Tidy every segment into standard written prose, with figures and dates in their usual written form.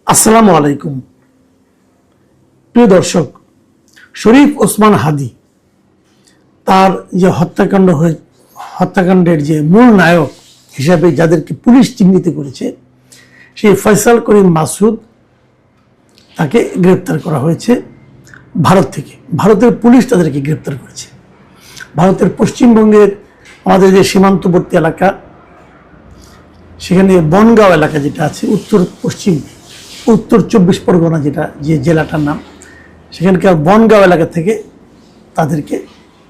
আসসালামু আলাইকুম প্রিয় দর্শক, শরীফ ওসমান হাদী তার যে হত্যাকাণ্ডের যে মূল নায়ক হিসাবে যাদেরকে পুলিশ চিহ্নিত করেছে, সেই ফয়সাল করিম মাসুদ তাকে গ্রেপ্তার করা হয়েছে ভারত থেকে। ভারতের পুলিশ তাদেরকে গ্রেপ্তার করেছে। ভারতের পশ্চিমবঙ্গের আমাদের যে সীমান্তবর্তী এলাকা, সেখানে বনগাঁও এলাকা যেটা আছে, উত্তর 24 পরগনা যেটা যে জেলাটার নাম, সেখানকার বনগাঁও এলাকা থেকে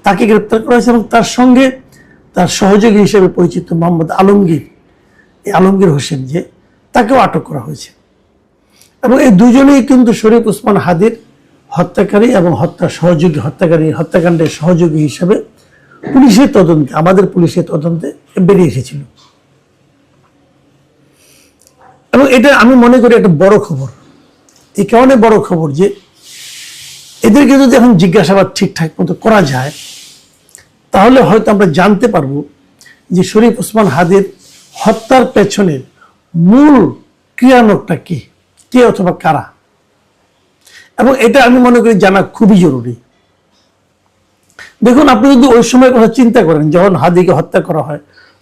তাকে গ্রেপ্তার করা হয়েছে এবং তার সঙ্গে তার সহযোগী হিসেবে পরিচিত মোহাম্মদ আলমগীর হোসেন, যে তাকেও আটক করা হয়েছে। এবং এই দুজনেই কিন্তু শরীফ ওসমান হাদীর হত্যাকারী এবং হত্যাকাণ্ডের সহযোগী হিসেবে আমাদের পুলিশের তদন্তে বেরিয়ে এসেছিল। এবং এটা আমি মনে করি একটা বড় খবর। এই কারণে বড় খবর যে এদেরকে যদি এখন জিজ্ঞাসাবাদ ঠিকঠাক মতো করা যায়, তাহলে হয়তো আমরা জানতে পারবো যে শরীফ ওসমান হাদীর হত্যার পেছনের মূল ক্রিয়ানকটা কে অথবা কারা। এবং এটা আমি মনে করি জানা খুবই জরুরি। দেখুন, আপনি যদি ওই সময়ের কথা চিন্তা করেন, যখন হাদীকে হত্যা করা হয়,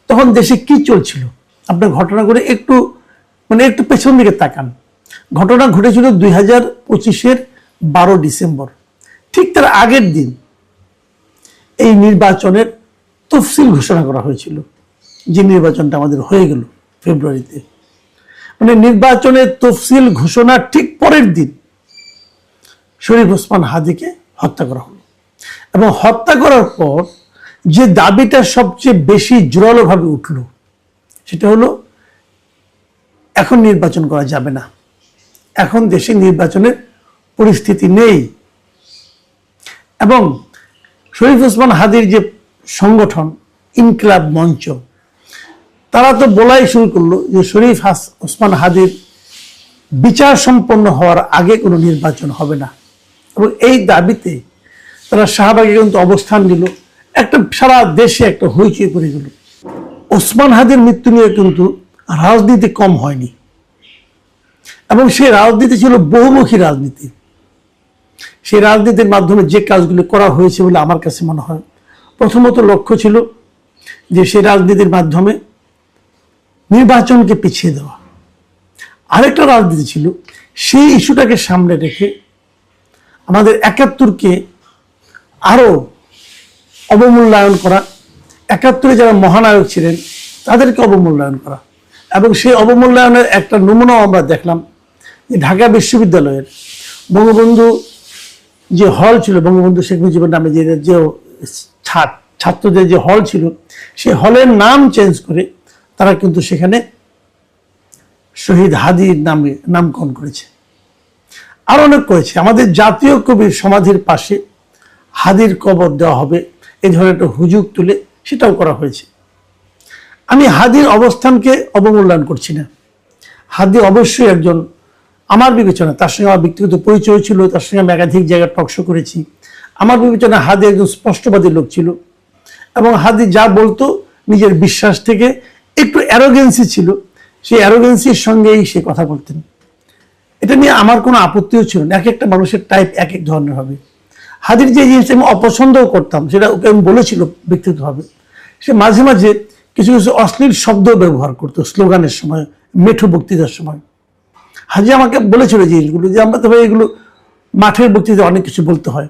তখন দেশে কি চলছিল, আপনার ঘটনা করে একটু পেছন দিকে তাকান। ঘটনা ঘটেছিল 2025-এর 12 ডিসেম্বর। ঠিক তার আগের দিন এই নির্বাচনের তফসিল ঘোষণা করা হয়েছিল, যে নির্বাচনটা আমাদের হয়ে গেল ফেব্রুয়ারিতে। নির্বাচনের তফসিল ঘোষণার ঠিক পরের দিন শরীফ ওসমান হাদীকে হত্যা করা হলো। এবং হত্যা করার পর যে দাবিটা সবচেয়ে বেশি জোরালোভাবে উঠল, সেটা হলো এখন নির্বাচন করা যাবে না, এখন দেশে নির্বাচনের পরিস্থিতি নেই। এবং শরীফ ওসমান হাদীর যে সংগঠন ইনকিলাব মঞ্চ, তারা তো বলাই শুরু করলো যে শরীফ ওসমান হাদীর বিচার সম্পন্ন হওয়ার আগে কোনো নির্বাচন হবে না। এবং এই দাবিতে তারা শাহবাগে কিন্তু অবস্থান নিল। একটা সারা দেশে একটা হইচই পড়ে গেল। ওসমান হাদীর মৃত্যু নিয়ে কিন্তু রাজনীতি কম হয়নি, এবং সেই রাজনীতি ছিল বহুমুখী রাজনীতি। সেই রাজনীতির মাধ্যমে যে কাজগুলো করা হয়েছে বলে আমার কাছে মনে হয়, প্রথমত লক্ষ্য ছিল যে সেই রাজনীতির মাধ্যমে নির্বাচনকে পিছিয়ে দেওয়া। আরেকটা রাজনীতি ছিল সেই ইস্যুটাকে সামনে রেখে আমাদের 71-কে আরো অবমূল্যায়ন করা, 71-এ যারা মহানায়ক ছিলেন তাদেরকে অবমূল্যায়ন করা। এবং সেই অবমূল্যায়নের একটা নমুনাও আমরা দেখলাম যে ঢাকা বিশ্ববিদ্যালয়ের বঙ্গবন্ধু যে হল ছিল, বঙ্গবন্ধু শেখ মুজিবের নামে যে ছাত্রদের যে হল ছিল, সেই হলের নাম চেঞ্জ করে তারা কিন্তু সেখানে শহীদ হাদীর নামে নামকরণ করেছে। আর অনেক করেছে। আমাদের জাতীয় কবির সমাধির পাশে হাদীর কবর দেওয়া হবে, এই ধরনের একটা হুজুগ তুলে সেটাও করা হয়েছে। আমি হাদীর অবস্থানকে অবমূল্যায়ন করছি না। হাদী অবশ্যই একজন, আমার বিবেচনা, তার সঙ্গে আমার ব্যক্তিগত পরিচয় ছিল, তার সঙ্গে আমি একাধিক জায়গায় টকশো করেছি। আমার বিবেচনা হাদী একজন স্পষ্টবাদী লোক ছিল, এবং হাদী যা বলতো নিজের বিশ্বাস থেকে একটু অ্যারোগেন্সি ছিল, সেই অ্যারোগেন্সির সঙ্গেই সে কথা বলতেন। এটা নিয়ে আমার কোনো আপত্তিও ছিল না। এক একটা মানুষের টাইপ এক এক ধরনের হবে। হাদীর যে জিনিসটা আমি অপছন্দও করতাম, সেটা ওকে আমি বলেছিল ব্যক্তিগতভাবে, সে মাঝে মাঝে কিছু কিছু অশ্লীল শব্দ ব্যবহার করতো স্লোগানের সময়, মেঠো বক্তৃতার সময়। হাজি আমাকে বলেছিল জিনিসগুলো, যে আমরা তো ভাই এগুলো মাঠের বক্তৃতা অনেক কিছু বলতে হয়,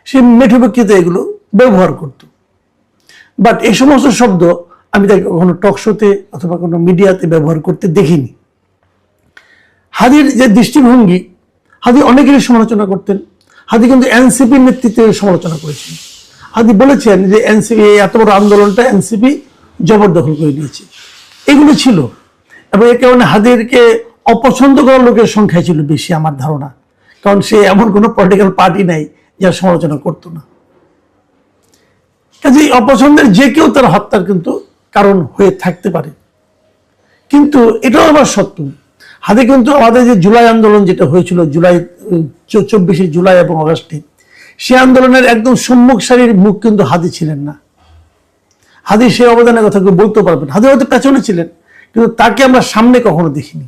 সে মেঠো বক্তৃতা এগুলো ব্যবহার করত। বাট এই সমস্ত শব্দ আমি তাকে কখনো টকশোতে অথবা কোনো মিডিয়াতে ব্যবহার করতে দেখিনি। হাদীর যে দৃষ্টিভঙ্গি, হাদী অনেকেরই সমালোচনা করতেন। হাদী কিন্তু এনসিপির নেতৃত্বে সমালোচনা করেছেন। হাদী বলেছেন যে এনসিপি, এত বড় আন্দোলনটা এনসিপি জবরদখল করে নিয়েছে, এগুলো ছিল। এবং এই কারণে হাদীরকে অপছন্দ করার লোকের সংখ্যায় ছিল বেশি, আমার ধারণা। কারণ সে এমন কোনো পলিটিক্যাল পার্টি নাই যার সমালোচনা করতো না। কাজে অপছন্দের যে কেউ তার হত্যার কিন্তু কারণ হয়ে থাকতে পারে। কিন্তু এটাও আবার সত্য, হাদী কিন্তু আমাদের যে জুলাই আন্দোলন যেটা হয়েছিল, 24শে জুলাই এবং আগস্টে, সে আন্দোলনের একদম সম্মুখ সারির মুখ কিন্তু হাদী ছিলেন না। হাদী সেই অবদানের কথা কেউ বলতে পারবেন। হাদী হয়তো পেছনে ছিলেন, কিন্তু তাকে আমরা সামনে কখনো দেখিনি।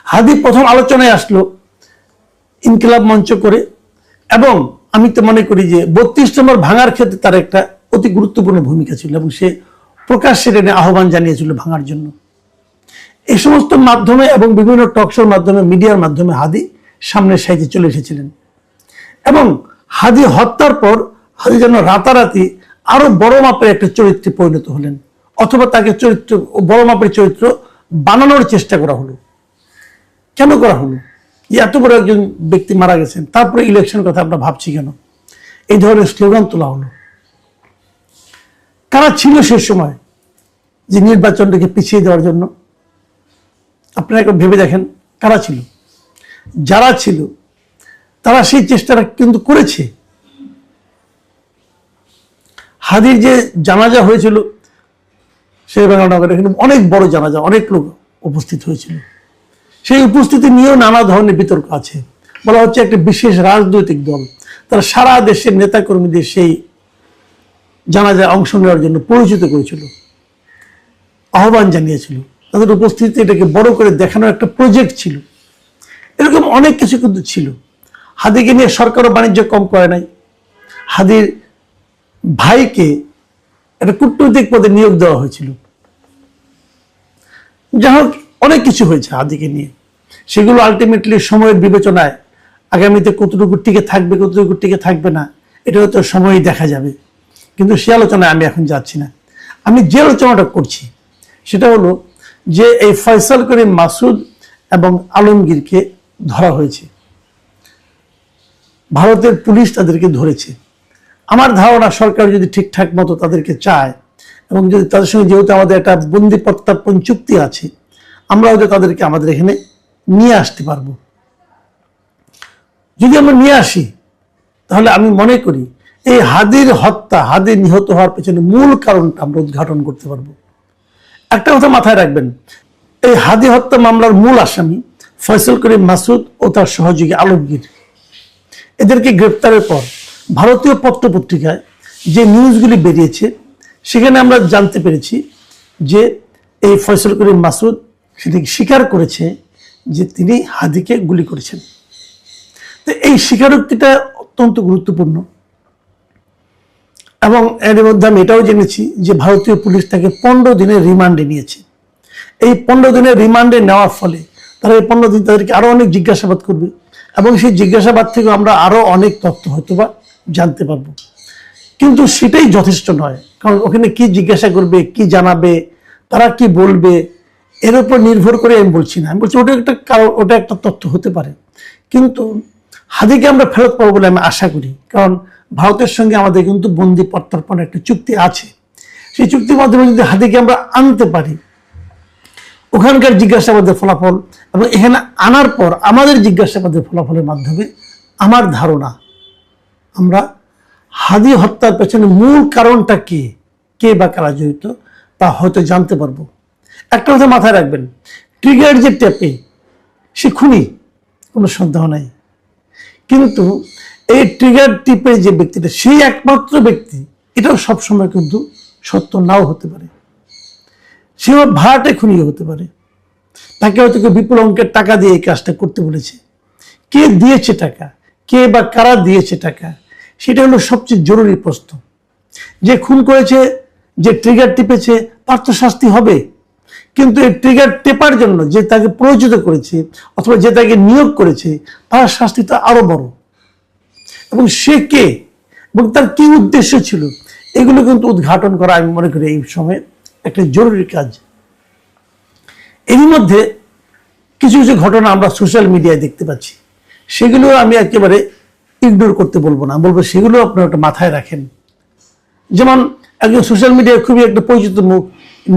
হাদি প্রথম আলোচনায় আসলো ইনকিলাব মঞ্চ করে, এবং আমি তো মনে করি যে 32 নম্বর ভাঙার ক্ষেত্রে তার একটা অতি গুরুত্বপূর্ণ ভূমিকা ছিল, এবং সে প্রকাশ্যে টেনে আহ্বান জানিয়েছিল ভাঙার জন্য। এই সমস্ত মাধ্যমে এবং বিভিন্ন টকশোর মাধ্যমে, মিডিয়ার মাধ্যমে হাদি সামনের সাইজে চলে এসেছিলেন, এবং হাদি হত্যার পর হাদি যেন রাতারাতি আরো বড় মাপের একটা চরিত্রে পরিণত হলেন, অথবা তাকে চরিত্র, বড় মাপের চরিত্র বানানোর চেষ্টা করা হলো। কেন করা হলো? যে এত বড় একজন ব্যক্তি মারা গেছেন, তারপরে ইলেকশন কথা আমরা ভাবছি কেন? এই ধরনের স্লোগান তোলা হলো। কারা ছিল সে সময় যে নির্বাচনটাকে পিছিয়ে দেওয়ার জন্য? আপনারা একবার ভেবে দেখেন কারা ছিল। যারা ছিল তারা সেই চেষ্টাটা কিন্তু করেছে। হাদির যে জানাজা হয়েছিল শেরেবাংলা এখানে অনেক বড় জানাজা, অনেক লোক উপস্থিত হয়েছিল। সেই উপস্থিতি নিয়েও নানা ধরনের বিতর্ক আছে। বলা হচ্ছে একটা বিশেষ রাজনৈতিক দল তারা সারা দেশের নেতাকর্মীদের সেই জানাজায় অংশ নেওয়ার জন্য পরিচিত করেছিল, আহ্বান জানিয়েছিল। তাদের উপস্থিতি এটাকে বড় করে দেখানোর একটা প্রজেক্ট ছিল। এরকম অনেক কিছু কিন্তু ছিল। হাদিকে নিয়ে সরকারও বাণিজ্য কম করে নাই। হাদির ভাইকে একটা কূটনৈতিক পদে নিয়োগ দেওয়া হয়েছিল। যাই হোক, অনেক কিছু হয়েছে হাদিকে নিয়ে। সেগুলো আলটিমেটলি সময়ের বিবেচনায় আগামীতে কতটুকু টিকে থাকবে, কতটুকু টিকে থাকবে না, এটা হয়তো সময়ই দেখা যাবে। কিন্তু সে আলোচনায় আমি এখন যাচ্ছি না। আমি যে আলোচনাটা করছি সেটা হলো যে এই ফয়সাল করিম মাসুদ এবং আলমগীরকে ধরা হয়েছে, ভারতের পুলিশ তাদেরকে ধরেছে। আমার ধারণা সরকার যদি ঠিকঠাক মতো তাদেরকে চায়, এবং যদি তাদের সঙ্গে যেহেতু আমাদের একটা বন্দি প্রত্যর্পণ চুক্তি আছে, আমরা হয়তো তাদেরকে আমাদের এখানে নিয়ে আসতে পারবো। যদি আমরা নিয়ে আসি তাহলে আমি মনে করি এই হাদির হত্যা, হাদির নিহত হওয়ার পেছনে মূল কারণটা আমরা উদ্ঘাটন করতে পারবো। একটা কথা মাথায় রাখবেন, এই হাদি হত্যা মামলার মূল আসামি ফয়সাল করিম মাসুদ ও তার সহযোগী আলমগীর। এদেরকে গ্রেপ্তারের পর ভারতীয় পত্রপত্রিকায় যে নিউজগুলি বেরিয়েছে সেখানে আমরা জানতে পেরেছি যে এই ফয়সাল করিম মাসুদ সেটিকে স্বীকার করেছে যে তিনি হাদিকে গুলি করেছেন। তো এই স্বীকারোক্তিটা অত্যন্ত গুরুত্বপূর্ণ। এবং এর মধ্যে আমি এটাও জেনেছি যে ভারতীয় পুলিশ তাকে 15 দিনের রিমান্ডে নিয়েছে। এই 15 দিনের রিমান্ডে নেওয়ার ফলে তারা এই 15 দিন তাদেরকে আরো অনেক জিজ্ঞাসাবাদ করবে, এবং সেই জিজ্ঞাসাবাদ থেকে আমরা আরো অনেক তথ্য হয়তোবা জানতে পারবো। কিন্তু সেটাই যথেষ্ট নয়, কারণ ওখানে কি জিজ্ঞাসা করবে, কি জানাবে, তারা কি বলবে, এর উপর নির্ভর করে আমি বলছি না। আমি বলছি ওটা একটা কারণ, ওটা একটা তথ্য হতে পারে, কিন্তু হাদিকে আমরা ফেরত পাবো বলে আমি আশা করি। কারণ ভারতের সঙ্গে আমাদের কিন্তু বন্দি প্রত্যর্পণ একটা চুক্তি আছে। সেই চুক্তির মাধ্যমে যদি হাদিকে আমরা আনতে পারি, ওখানকার জিজ্ঞাসাবাদের ফলাফল এবং এখানে আনার পর আমাদের জিজ্ঞাসাবাদের ফলাফলের মাধ্যমে আমার ধারণা আমরা হাদি হত্যার পেছনে মূল কারণটা কি, কে বা কারা জড়িত, তা হয়তো জানতে পারবো। একটা কথা মাথায় রাখবেন, ট্রিগার যে টেপে সে খুনি, কোনো সন্দেহ নাই। কিন্তু এই ট্রিগার টিপে যে ব্যক্তিটা, সেই একমাত্র ব্যক্তি, এটাও সবসময় কিন্তু সত্য নাও হতে পারে। সে ভাড়াটে খুনিও হতে পারে। তাকে হয়তো কেউ বিপুল অঙ্কের টাকা দিয়ে এই কাজটা করতে বলেছে। কে দিয়েছে টাকা, কে বা কারা দিয়েছে টাকা, সেটা হলো সবচেয়ে জরুরি প্রশ্ন। যে খুন করেছে, যে ট্রিগার টিপেছে, তার তো শাস্তি হবে। কিন্তু এই ট্রিগার টেপার জন্য যে তাকে প্রয়োজিত করেছে অথবা যে তাকে নিয়োগ করেছে, তার শাস্তি তো আরো বড়। এবং সে কে এবং তার কি উদ্দেশ্য ছিল, এগুলো কিন্তু উদ্ঘাটন করা আমি মনে করি এই সময় একটা জরুরি কাজ। এরই মধ্যে কিছু কিছু ঘটনা আমরা সোশ্যাল মিডিয়ায় দেখতে পাচ্ছি, সেগুলো আমি একেবারে ইগনোর করতে বলবো না, বলবো সেগুলো আপনারা একটা মাথায় রাখেন। যেমন একজন সোশ্যাল মিডিয়ায় খুবই একটা পরিচিত মুখ,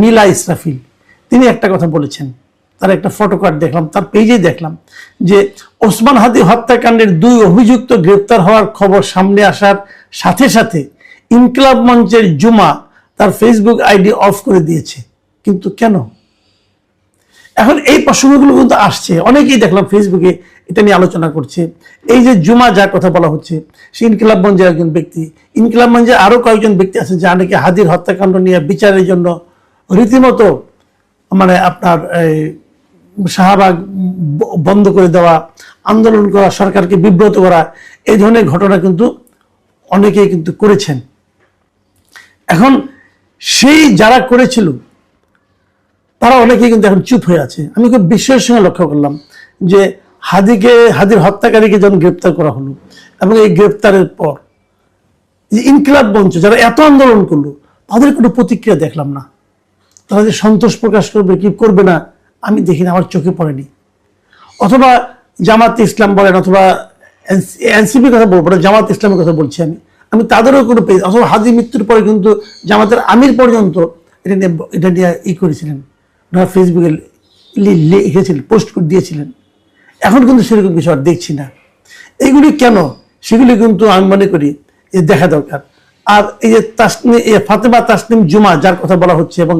নীলা ইসরাফিল, তিনি একটা কথা বলেছেন। তার একটা ফটোকার্ড দেখলাম, তার পেজে দেখলাম যে ওসমান হাদি হত্যাকাণ্ডের 2 অভিযুক্ত গ্রেপ্তার হওয়ার খবর সামনে আসার সাথে সাথে ইনকিলাব মঞ্চের জুমা তার ফেসবুক আইডি অফ করে দিয়েছে। কিন্তু কেন? এখন এই প্রসঙ্গগুলো কিন্তু আসছে, অনেকেই দেখলাম ফেসবুকে এটা নিয়ে আলোচনা করছে। এই যে জুমা, যার কথা বলা হচ্ছে, সে ইনকিলাব মঞ্চের একজন ব্যক্তি। ইনকিলাব মঞ্চে আরো কয়েকজন ব্যক্তি আছে যা নাকি হাদির হত্যাকাণ্ড নিয়ে বিচারের জন্য রীতিমতো মানে আপনার শাহবাগ বন্ধ করে দেওয়া, আন্দোলন করা, সরকারকে বিব্রত করা, এই ধরনের ঘটনা কিন্তু অনেকেই কিন্তু করেছেন। এখন সেই যারা করেছিল তারা অনেকেই কিন্তু এখন চুপ হয়ে আছে। আমি খুব বিস্ময়ের সঙ্গে লক্ষ্য করলাম যে হাদির হত্যাকারীকে যখন গ্রেপ্তার করা হলো এবং এই গ্রেপ্তারের পর যে ইনকিলাব মঞ্চ যারা এত আন্দোলন করলো তাদের কোনো প্রতিক্রিয়া দেখলাম না। তারা যে সন্তোষ প্রকাশ করবে কি করবে না আমি দেখিনি, আমার চোখে পড়েনি। অথবা জামাত ইসলাম বলেন, অথবা এনসিপির কথা বলবো না, জামাত ইসলামের কথা বলছি আমি তাদেরও কোনো পেজ, অথবা হাদি মৃত্যুর পরে কিন্তু জামাতের আমির পর্যন্ত এটা নিয়ে করেছিলেন, ফেসবুকে লিখেছিলেন, পোস্ট করে দিয়েছিলেন। এখন কিন্তু সেরকম কিছু আর দেখছি না। এইগুলি কেন, সেগুলি কিন্তু আমি মনে করি যে দেখা দরকার। আর এই যে ফাতেমা তাসনিম জুমা যার কথা বলা হচ্ছে এবং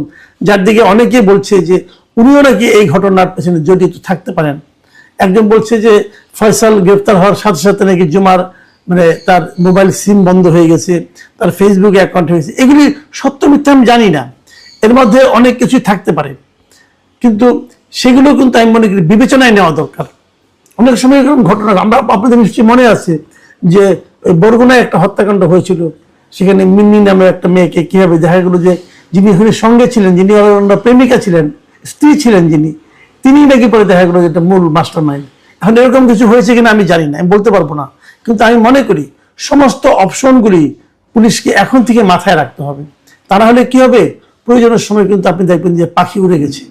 যার দিকে অনেকেই বলছে যে উনিও নাকি এই ঘটনার পেছনে জড়িত থাকতে পারেন। একজন বলছে যে ফয়সাল গ্রেফতার হওয়ার সাথে সাথে নাকি জুমার তার মোবাইল সিম বন্ধ হয়ে গেছে, তার ফেসবুকে অ্যাকাউন্ট হয়েছে। এগুলি সত্য মিথ্যা আমি জানি না, এর মধ্যে অনেক কিছুই থাকতে পারে, কিন্তু সেগুলো কিন্তু আমি মনে করি বিবেচনায় নেওয়া দরকার। অনেক সময় এরকম ঘটনা আপনাদের নিশ্চয়ই মনে আছে যে বরগুনায় একটা হত্যাকাণ্ড হয়েছিল, সেখানে মিন্নি নামে একটা মেয়েকে কিভাবে দেখা গেল যে যিনি সঙ্গে ছিলেন, যিনি প্রেমিকা ছিলেন, স্ত্রী ছিলেন যিনি, তিনি নাকি পরে দেখা গেল যেটা মূল মাস্টার মাইন্ড। এখন এরকম কিছু হয়েছে কিনা আমি জানি না, আমি বলতে পারবো না, কিন্তু আমি মনে করি সমস্ত অপশনগুলি পুলিশকে এখন থেকে মাথায় রাখতে হবে। তা না হলে কি হবে, প্রয়োজনের সময় কিন্তু আপনি দেখবেন যে পাখি উড়ে গেছে।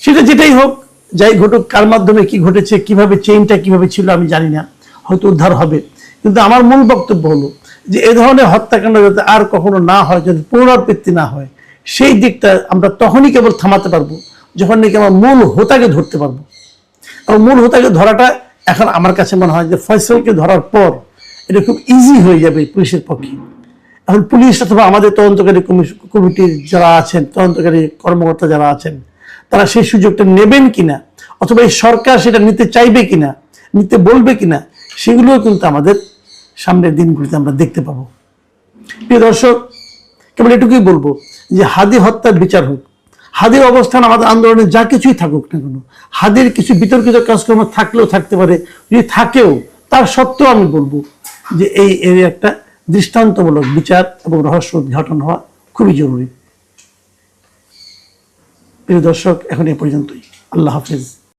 সেটা যেটাই হোক, যাই ঘটুক, কার মাধ্যমে কি ঘটেছে, কিভাবে চেইনটা কিভাবে ছিল আমি জানি না, হয়তো উদ্ধার হবে। কিন্তু আমার মূল বক্তব্য হলো যে এ ধরনের হত্যাকাণ্ড যাতে আর কখনো না হয়, যদি পুনরাবৃত্তি না হয়, সেই দিকটা আমরা তখনই কেবল থামাতে পারবো যখন নাকি আমরা মূল হোতাকে ধরতে পারবো। এবং মূল হোতাকে ধরাটা এখন আমার কাছে মনে হয় যে ফয়সালকে ধরার পর এটা খুব ইজি হয়ে যাবে পুলিশের পক্ষে। এখন পুলিশ অথবা আমাদের তদন্তকারী কমিটির যারা আছেন, তদন্তকারী কর্মকর্তা যারা আছেন, তারা সেই সুযোগটা নেবেন কিনা, অথবা এই সরকার সেটা নিতে চাইবে কিনা, নিতে বলবে কিনা, সেগুলোও কিন্তু আমাদের সামনের দিনগুলিতে আমরা দেখতে পাবো। প্রিয় দর্শক, কেবল এটুকুই বলবো যে হাদি হত্যার বিচার হোক। হাদির অবস্থান আমাদের আন্দোলনে যা কিছুই থাকুক না কেন, হাদির কিছু বিতর্কিত কাজকর্ম থাকলেও থাকতে পারে, যদি থাকেও তার সত্ত্বেও আমি বলবো যে এর একটা দৃষ্টান্তমূলক বিচার এবং রহস্য উদ্ঘাটন হওয়া খুবই জরুরি। প্রিয় দর্শক, এখন এ পর্যন্তই। আল্লাহ হাফেজ।